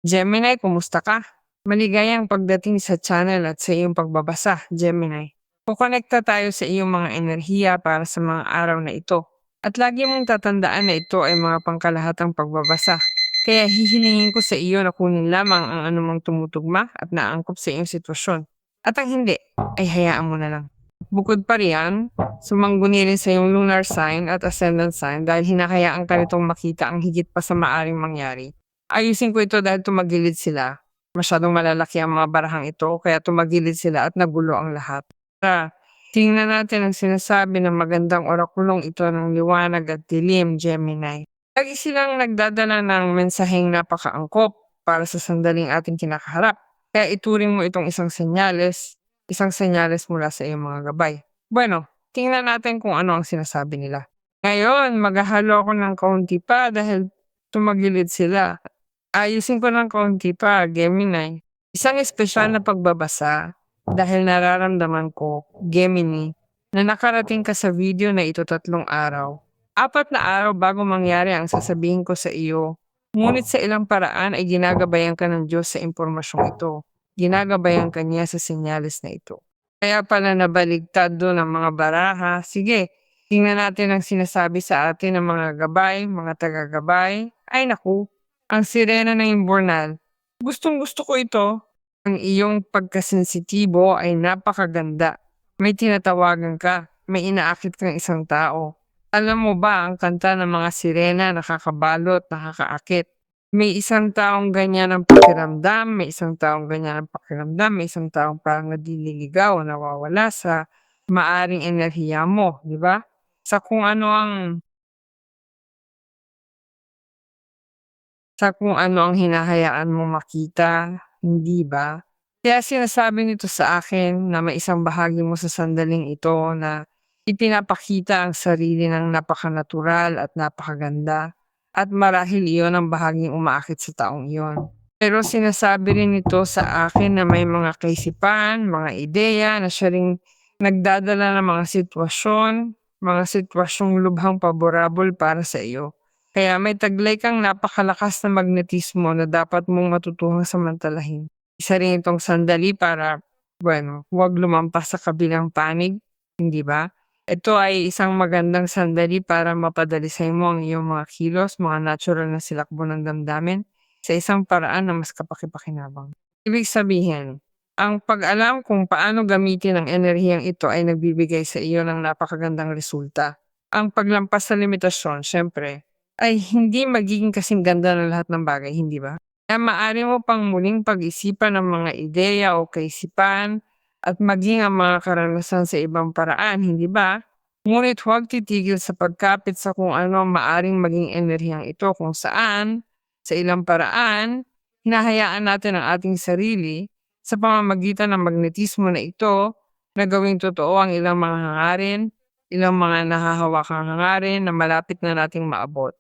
Gemini, kumusta ka? Maligayang pagdating sa channel at sa iyong pagbabasa, Gemini. Kukonekta tayo sa iyong mga enerhiya para sa mga araw na ito. At lagi mong tatandaan na ito ay mga pangkalahatang pagbabasa. Kaya hihilingin ko sa iyo na kunin lamang ang anumang tumutugma at naangkop sa iyong sitwasyon. At ang hindi, ay hayaan mo na lang. Bukod pa riyan, sumangguni rin sa iyong lunar sign at ascendant sign dahil hinahayaan ka nitong makita ang higit pa sa maaring mangyari. Ayusin ko ito dahil tumagilid sila. Masyadong malalaki ang mga barahang ito kaya tumagilid sila at nagulo ang lahat. Tara, tingnan natin ang sinasabi ng magandang orakulong ito ng liwanag at dilim, Gemini. Lagi silang nagdadala ng mensaheng napakaangkop para sa sandaling ating kinakaharap. Kaya ituring mo itong isang senyales mula sa iyong mga gabay. Bueno, tingnan natin kung ano ang sinasabi nila. Ngayon, maghahalo ako ng kaunti pa dahil tumagilid sila. Ayusin ko ng kaunti pa, Gemini. Isang espesyal na pagbabasa dahil nararamdaman ko, Gemini, na nakarating ka sa video na ito 3 araw. 4 na araw bago mangyari ang sasabihin ko sa iyo. Ngunit sa ilang paraan ay ginagabayan ka ng Diyos sa impormasyong ito. Ginagabayan ka niya sa senyales na ito. Kaya pala nabaligtad doon ang mga baraha. Sige, tingnan natin ang sinasabi sa atin ng mga gabay, mga taga-gabay. Ay naku, ang sirena ng imburnal. Gustong-gusto ko ito. Ang iyong pagkasensitibo ay napakaganda. May tinatawagan ka, may inaakit kang isang tao. Alam mo ba ang kanta ng mga sirena nakakabalot, nakakaakit? May isang taong ganyan ang pakiramdam, may isang taong ganyan ang pakiramdam, may isang taong parang nadililigaw, nawawala sa maaring enerhiya mo, di ba? Sa kung ano ang hinahayaan mo makita, hindi ba? Kaya sinasabi nito sa akin na may isang bahagi mo sa sandaling ito na ipinapakita ang sarili ng napakanatural at napakaganda at marahil iyon ang bahaging umaakit sa taong iyon. Pero sinasabi rin ito sa akin na may mga kaisipan, mga ideya na siya ring nagdadala ng mga sitwasyong lubhang paborable para sa iyo. Kaya may taglay kang napakalakas na magnetismo na dapat mong matutuhang samantalahin. Isa rin itong sandali para, bueno, huwag lumampas sa kabilang panig, hindi ba? Ito ay isang magandang sandali para mapadalisay mo ang iyong mga kilos, mga natural na silakbo ng damdamin sa isang paraan na mas kapaki-pakinabang. Ibig sabihin, ang pag-alam kung paano gamitin ang enerhiyang ito ay nagbibigay sa iyo ng napakagandang resulta. Ang paglampas sa limitasyon, syempre, ay hindi magiging kasing ganda ng lahat ng bagay, hindi ba? Kaya maaari mo pang muling pag-isipan ng mga ideya o kaisipan at maging ang mga karanasan sa ibang paraan, hindi ba? Ngunit huwag titigil sa pagkapit sa kung ano ang maaring maging enerhiyang ito kung saan, sa ilang paraan, hinahayaan natin ang ating sarili sa pamamagitan ng magnetismo na ito na gawing totoo ang ilang mga hangarin, ilang mga nahahawakang hangarin na malapit na nating maabot.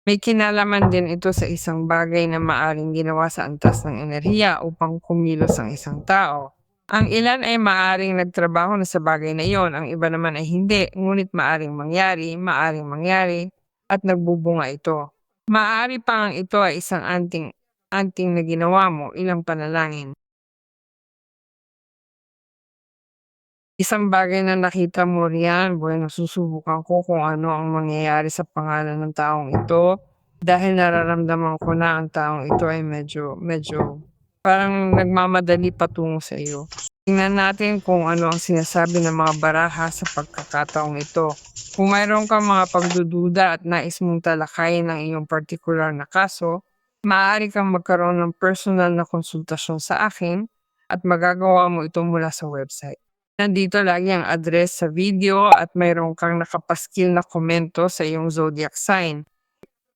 May kinalaman din ito sa isang bagay na maaring ginawa sa antas ng enerhiya upang kumilos ang isang tao. Ang ilan ay maaring nagtrabaho na sa bagay na iyon, ang iba naman ay hindi, ngunit maaring mangyari, at nagbubunga ito. Maaari pa ang ito ay isang anting na ginawa mo, ilang panalangin. Isang bagay na nakita mo riyan, bueno, susubukan ko kung ano ang mangyayari sa pangalan ng taong ito dahil nararamdaman ko na ang taong ito ay medyo parang nagmamadali patungo sa iyo. Tingnan natin kung ano ang sinasabi ng mga baraha sa pagkakataong ito. Kung mayroon kang mga pagdududa at nais mong talakayin ng iyong partikular na kaso, maaari kang magkaroon ng personal na konsultasyon sa akin at magagawa mo ito mula sa website. Nandito lagi ang address sa video at mayroon kang nakapaskil na komento sa iyong zodiac sign.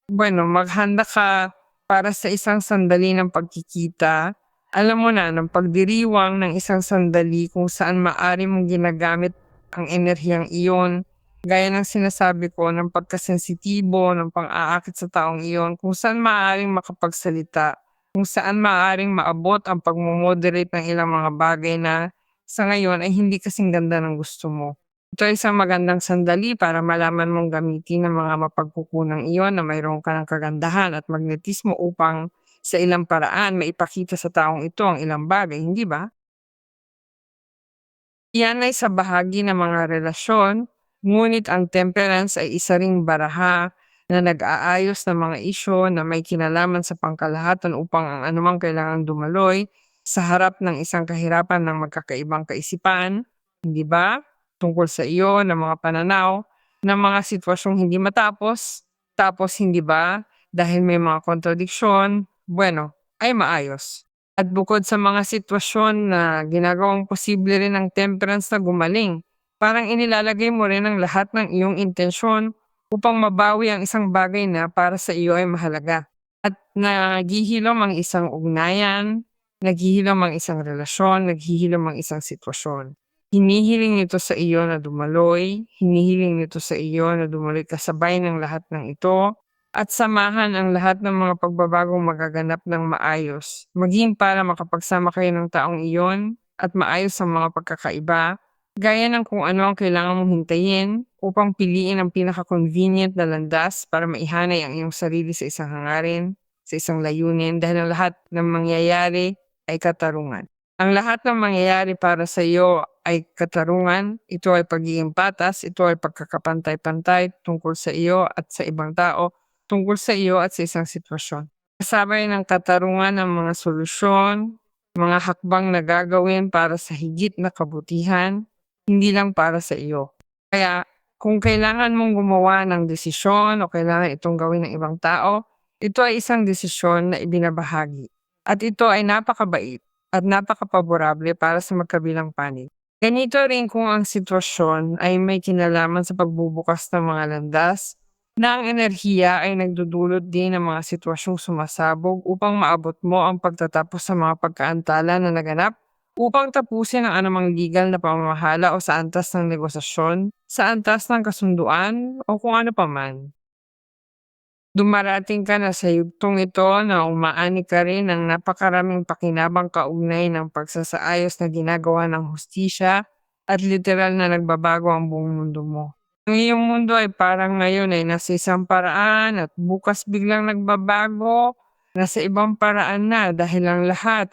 Bueno, maghanda ka para sa isang sandali ng pagkikita. Alam mo na, ng pagdiriwang ng isang sandali kung saan maaari mong ginagamit ang enerhiyang iyon. Gaya ng sinasabi ko, ng pagkasensitibo, ng pang-aakit sa taong iyon, kung saan maaaring makapagsalita, kung saan maaaring maabot ang pagmomoderate ng ilang mga bagay na sa ngayon ay hindi kasing ganda ng gusto mo. Ito ay isang magandang sandali para malaman mong gamitin ang mga mapagkukunang iyon na mayroon ka ng kagandahan at magnetismo upang sa ilang paraan maipakita sa taong ito ang ilang bagay, hindi ba? Yan ay sa bahagi ng mga relasyon, ngunit ang temperance ay isa ring baraha na nag-aayos ng mga isyu na may kinalaman sa pangkalahatan upang ang anumang kailangang dumaloy sa harap ng isang kahirapan ng magkakaibang kaisipan, hindi ba? Tungkol sa iyo, ng mga pananaw, ng mga sitwasyong hindi matapos, tapos hindi ba? Dahil may mga kontradiksyon, bueno, ay maayos. At bukod sa mga sitwasyon na ginagawang posible rin ng temperance na gumaling, parang inilalagay mo rin ang lahat ng iyong intensyon upang mabawi ang isang bagay na para sa iyo ay mahalaga. At naghihilom ang isang ugnayan, naghihilom ang isang relasyon, naghihilom ang isang sitwasyon. Hinihiling nito sa iyo na dumaloy, hinihiling nito sa iyo na dumaloy kasabay ng lahat ng ito, at samahan ang lahat ng mga pagbabagong magaganap ng maayos, maging para makapagsama kayo ng taong iyon at maayos ang mga pagkakaiba, gaya ng kung ano ang kailangan mong hintayin upang piliin ang pinaka-convenient na landas para maihanay ang iyong sarili sa isang hangarin, sa isang layunin, dahil ang lahat ng mangyayari ay katarungan. Ang lahat ng mangyayari para sa iyo ay katarungan, ito ay pagiging patas, ito ay pagkakapantay-pantay tungkol sa iyo at sa ibang tao, tungkol sa iyo at sa isang sitwasyon. Kasabay ng katarungan ng mga solusyon, mga hakbang na gagawin para sa higit na kabutihan, hindi lang para sa iyo. Kaya kung kailangan mong gumawa ng desisyon o kailangan itong gawin ng ibang tao, ito ay isang desisyon na ibinabahagi. At ito ay napakabait at napakapaborable para sa magkabilang panig. Ganito rin kung ang sitwasyon ay may kinalaman sa pagbubukas ng mga landas na ang enerhiya ay nagdudulot din ng mga sitwasyong sumasabog upang maabot mo ang pagtatapos sa mga pagkaantala na naganap, upang tapusin ang anumang legal na pamamahala o sa antas ng negosasyon, sa antas ng kasunduan o kung ano paman. Dumarating ka na sa yugtong ito na umaani ka rin ng napakaraming pakinabang kaugnay ng pagsasaayos na ginagawa ng hustisya at literal na nagbabago ang buong mundo mo. Ang iyong mundo ay parang ngayon ay nasa isang paraan at bukas biglang nagbabago, nasa ibang paraan na dahil ang lahat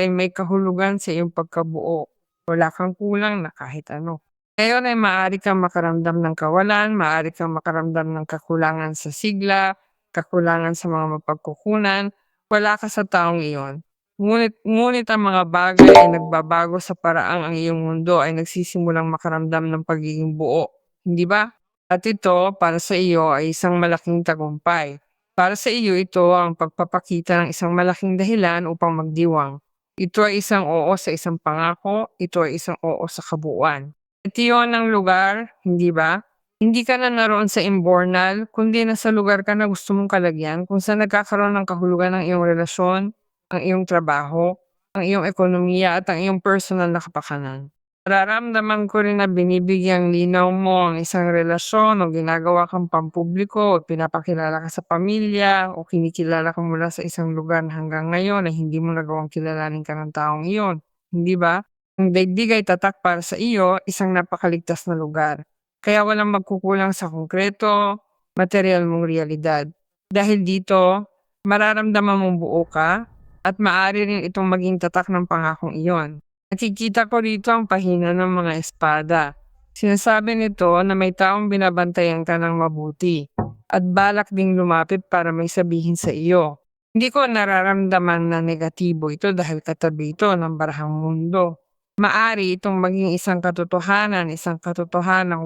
ay may kahulugan sa iyong pagkabuo. Wala kang kulang na kahit ano. Ngayon ay maaari kang makaramdam ng kawalan, maaari kang makaramdam ng kakulangan sa sigla, kakulangan sa mga mapagkukunan, wala ka sa taong iyon. Ngunit ang mga bagay ay nagbabago sa paraang ang iyong mundo ay nagsisimulang makaramdam ng pagiging buo, hindi ba? At ito, para sa iyo, ay isang malaking tagumpay. Para sa iyo, ito ang pagpapakita ng isang malaking dahilan upang magdiwang. Ito ay isang oo sa isang pangako, ito ay isang oo sa kabuuan. At iyon ang lugar, hindi ba? Hindi ka na naroon sa imbornal, kundi nasa lugar ka na gusto mong kalagyan kung saan nagkakaroon ng kahulugan ng iyong relasyon, ang iyong trabaho, ang iyong ekonomiya at ang iyong personal na kapakanan. Nararamdaman ko rin na binibigyang linaw mo ang isang relasyon o ginagawa kang pampubliko o pinapakilala ka sa pamilya o kinikilala ka mula sa isang lugar na hanggang ngayon ay hindi mo nagawang kilalanin ka ng taong iyon. Hindi ba? Ang daigdig ay tatak para sa iyo, isang napakaligtas na lugar. Kaya walang magkukulang sa konkreto, materyal mong realidad. Dahil dito, mararamdaman mong buo ka at maaari rin itong maging tatak ng pangakong iyon. Nakikita ko dito ang pahina ng mga espada. Sinasabi nito na may taong binabantayan ka ng mabuti at balak ding lumapit para may sabihin sa iyo. Hindi ko nararamdaman na negatibo ito dahil katabi ito ng barahang mundo. Maari itong maging isang katotohanan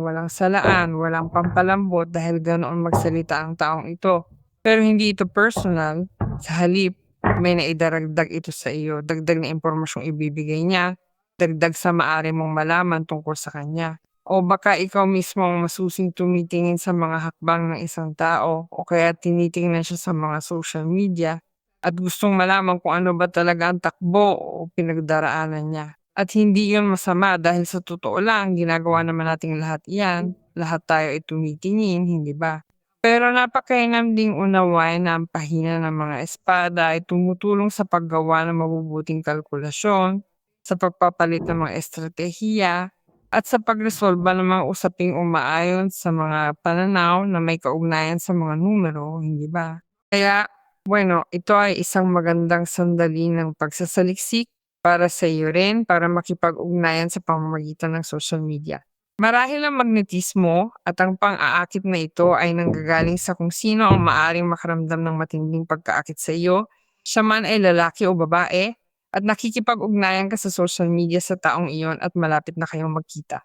walang salaan, walang pampalambot dahil ganoon magsalita ang taong ito. Pero hindi ito personal, sa halip, may naidaragdag ito sa iyo, dagdag na impormasyong ibibigay niya, dagdag sa maari mong malaman tungkol sa kanya. O baka ikaw mismo ang masusing tumitingin sa mga hakbang ng isang tao o kaya tinitingnan siya sa mga social media at gustong malaman kung ano ba talaga ang takbo o pinagdaraanan niya. At hindi yun masama dahil sa totoo lang, ginagawa naman nating lahat yan. Lahat tayo ay tumitingin, hindi ba? Pero napakainam ding unawain na ang pahina ng mga espada ay tumutulong sa paggawa ng mabubuting kalkulasyon, sa pagpapalit ng mga estratehiya, at sa pagresolba ng mga usaping umaayon sa mga pananaw na may kaugnayan sa mga numero, hindi ba? Kaya, bueno, ito ay isang magandang sandali ng pagsasaliksik para sa iyo rin para makipag-ugnayan sa pamamagitan ng social media. Marahil ang magnetismo at ang pang-aakit na ito ay nanggagaling sa kung sino ang maaring makaramdam ng matinding pagkaakit sa iyo, siya man ay lalaki o babae, at nakikipag-ugnayan ka sa social media sa taong iyon at malapit na kayong magkita.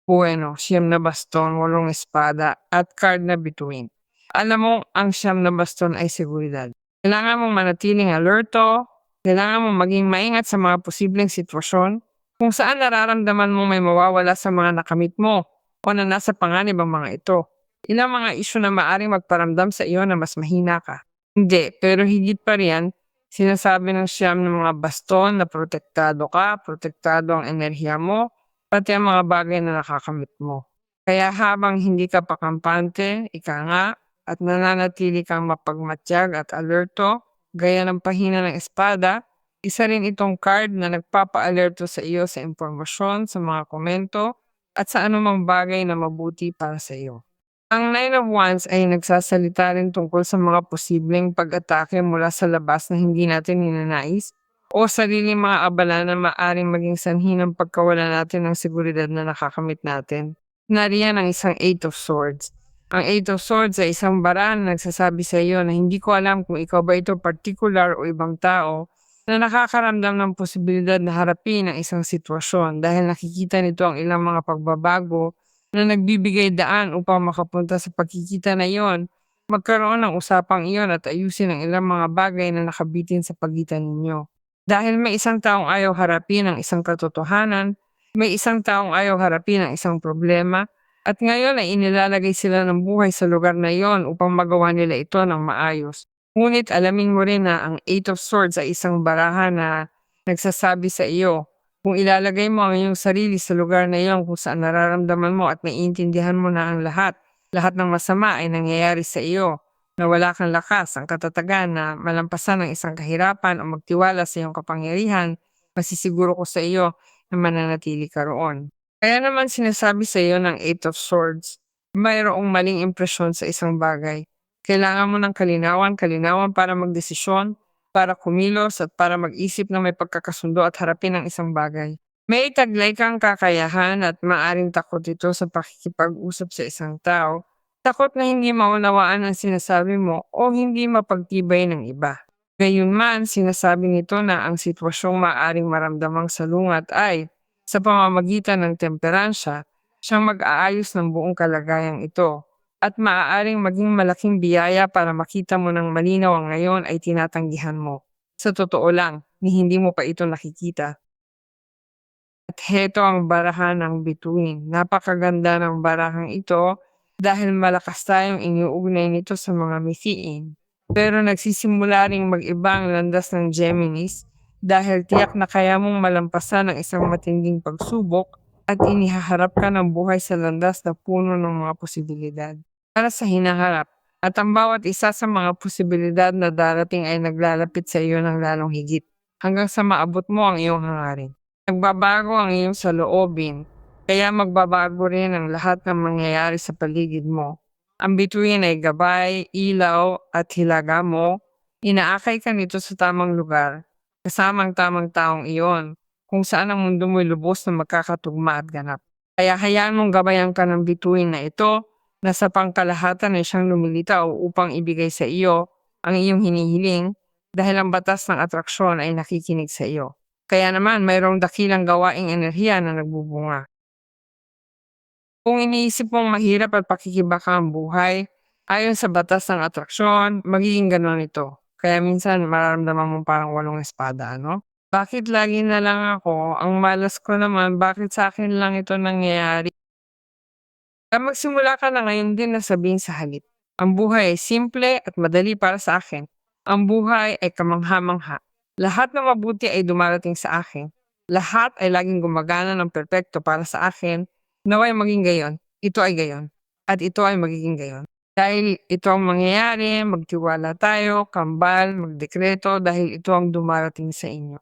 Bueno, siyam na baston, walong espada, at card na bituin. Alam mo, ang siyam na baston ay seguridad. Kailangan mong manatiling alerto, kailangan mong maging maingat sa mga posibleng sitwasyon kung saan nararamdaman mo may mawawala sa mga nakamit mo o na nasa panganib ang mga ito. Ilang mga isyu na maaring magparamdam sa iyo na mas mahina ka. Hindi, pero higit pa riyan, sinasabi ng siyam ng mga baston na protektado ang enerhiya mo, pati ang mga bagay na nakakamit mo. Kaya habang hindi ka pa kampante, ika nga, at nananatili kang mapagmatyag at alerto, gaya ng pahina ng espada, isa rin itong card na nagpapa-alerto sa iyo sa impormasyon, sa mga komento, at sa anumang bagay na mabuti para sa iyo. Ang Nine of Wands ay nagsasalita rin tungkol sa mga posibleng pag-atake mula sa labas na hindi natin ninanais o sariling mga abala na maaring maging sanhi ng pagkawala natin ng seguridad na nakakamit natin. Nariyan ang isang Eight of Swords. Ang Eight of Swords ay isang bara na nagsasabi sa iyo na hindi ko alam kung ikaw ba ito particular o ibang tao na nakakaramdam ng posibilidad na harapin ang isang sitwasyon dahil nakikita nito ang ilang mga pagbabago na nagbibigay daan upang makapunta sa pagkikita na iyon, magkaroon ng usapang iyon at ayusin ang ilang mga bagay na nakabitin sa pagitan ninyo. Dahil may isang taong ayaw harapin ang isang katotohanan, may isang taong ayaw harapin ang isang problema, at ngayon ay inilalagay sila ng buhay sa lugar na iyon upang magawa nila ito ng maayos. Ngunit alamin mo rin na ang Eight of Swords ay isang barahan na nagsasabi sa iyo kung ilalagay mo ang iyong sarili sa lugar na iyon kung saan nararamdaman mo at naiintindihan mo na ang lahat ng masama ay nangyayari sa iyo, na wala kang lakas, ang katatagan na malampasan ng isang kahirapan o magtiwala sa iyong kapangyarihan, masisiguro ko sa iyo na mananatili ka roon. Kaya naman sinasabi sa iyo ng Eight of Swords, mayroong maling impresyon sa isang bagay. Kailangan mo ng kalinawan para magdesisyon, para kumilos at para mag-isip na may pagkakasundo at harapin ang isang bagay. May taglay kang kakayahan at maaring takot ito sa pakikipag-usap sa isang tao. Takot na hindi maunawaan ang sinasabi mo o hindi mapagtibay ng iba. Gayunman, sinasabi nito na ang sitwasyong maaring maramdamang salungat ay, sa pamamagitan ng temperansya, siyang mag-aayos ng buong kalagayang ito at maaaring maging malaking biyaya para makita mo ng malinaw ang ngayon ay tinatanggihan mo. Sa totoo lang, ni hindi mo pa ito nakikita. At heto ang barahan ng bituin. Napakaganda ng barahang ito dahil malakas tayong iniuugnay nito sa mga mithiin. Pero nagsisimula ring mag-iba ang landas ng Geminis dahil tiyak na kaya mong malampasan ang isang matinding pagsubok at inihaharap ka ng buhay sa landas na puno ng mga posibilidad para sa hinaharap. At ang bawat isa sa mga posibilidad na darating ay naglalapit sa iyo ng lalong higit hanggang sa maabot mo ang iyong hangarin. Nagbabago ang iyong saloobin, kaya magbabago rin ang lahat ng mangyayari sa paligid mo. Ang bituin ay gabay, ilaw at hilaga mo. Inaakay ka nito sa tamang lugar, kasama ang tamang taong iyon, kung saan ang mundo mo'y lubos na magkakatugma at ganap. Kaya hayaan mong gabayan ka ng bituin na ito na sa pangkalahatan ay siyang lumilitaw upang ibigay sa iyo ang iyong hinihiling dahil ang batas ng atraksyon ay nakikinig sa iyo. Kaya naman mayroong dakilang gawaing enerhiya na nagbubunga. Kung iniisip mong mahirap at pakikibaka ang buhay, ayon sa batas ng atraksyon, magiging gano'n ito. Kaya minsan mararamdaman mo parang walong espada, ano? Bakit lagi na lang ako? Ang malas ko naman, bakit sa akin lang ito nangyayari? Magsimula ka na ngayon din na sabihin sa halip. Ang buhay ay simple at madali para sa akin. Ang buhay ay kamangha-mangha. Lahat ng mabuti ay dumarating sa akin. Lahat ay laging gumagana ng perpekto para sa akin. Naway maging gayon. Ito ay gayon. At ito ay magiging gayon. Dahil ito ang mangyayari, magtiwala tayo, kambal, magdekreto dahil ito ang dumarating sa inyo.